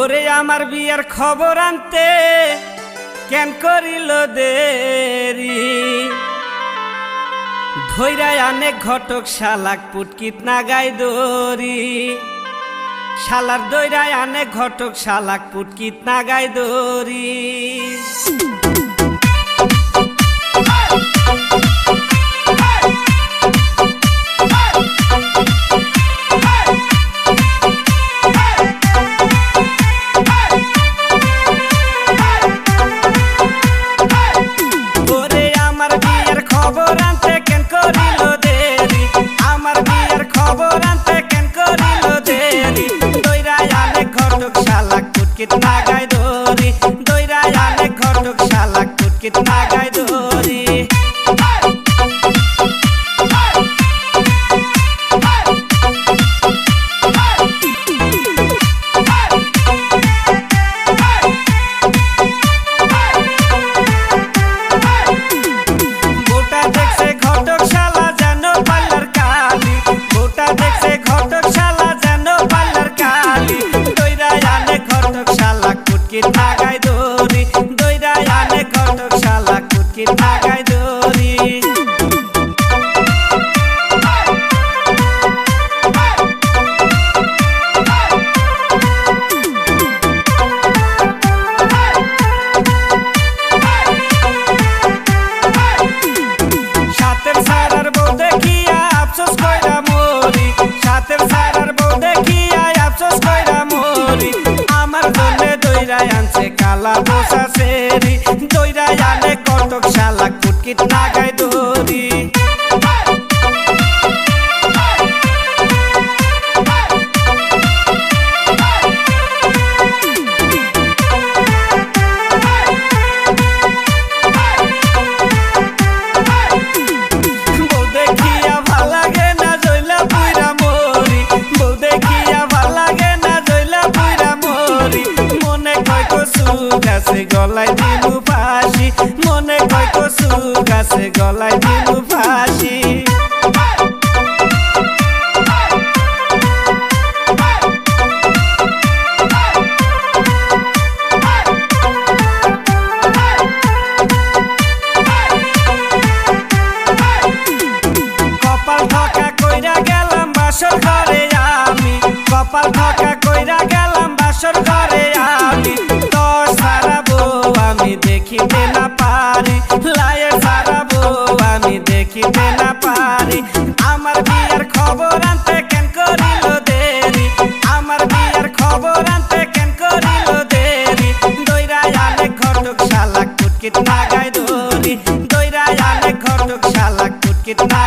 ওরে আমার বিয়ার খবর আনতে কেন করিল দেরি, ধৈরায় আনে ঘটক শালাক পুটকিত না গাই দরি। শালার দৈরায় আনে ঘটক শালাক পুটকিত না গাই দরি। कितना गाय दोरी दोइरा आने घटक शालाक पुट कितना गाय दोरी। बोटा देख से घटक शाला जानो पार्लर काली, बोटा देख से घटक शाला जानो पार्लर काली। दोइरा आने घटक शालाक पुट कितना गाय दोरी दोइरा आने घटक शालाक पुट कितना गाय दोरी। সাতের সারার বউ দেখিয়া আফসোস কইরা মরি, সাতের সারার বউ দেখিয়া আফসোস কইরা মরি। আমার জন্যে দইরা আনছে কালা বসা সেরি, দইরা আনে কটক শালাক পুট কিतना গায় দরি। গাছে গলায় দিলু ফাঁসি, মনে কয় কসু গাছে গলায় দিলু ফাঁসি। কপাল ঠকা কইরা গেলাম বাসর ঘরে আমি, কপাল ঠকা কইরা গেলাম বাসর ঘরে আমি। দেখিতে না পারি লায়ের সারা বউ আমি দেখিতে না পারি। আমার বিয়ার খবর আনতে কেন করিল দেরি, আমার বিয়ার খবর আনতে কেন করিল দেরি। দইরা আনে ঘটক শালাক পুট কিतना গায় দরি, দইরা আনে ঘটক শালাক পুট কিतना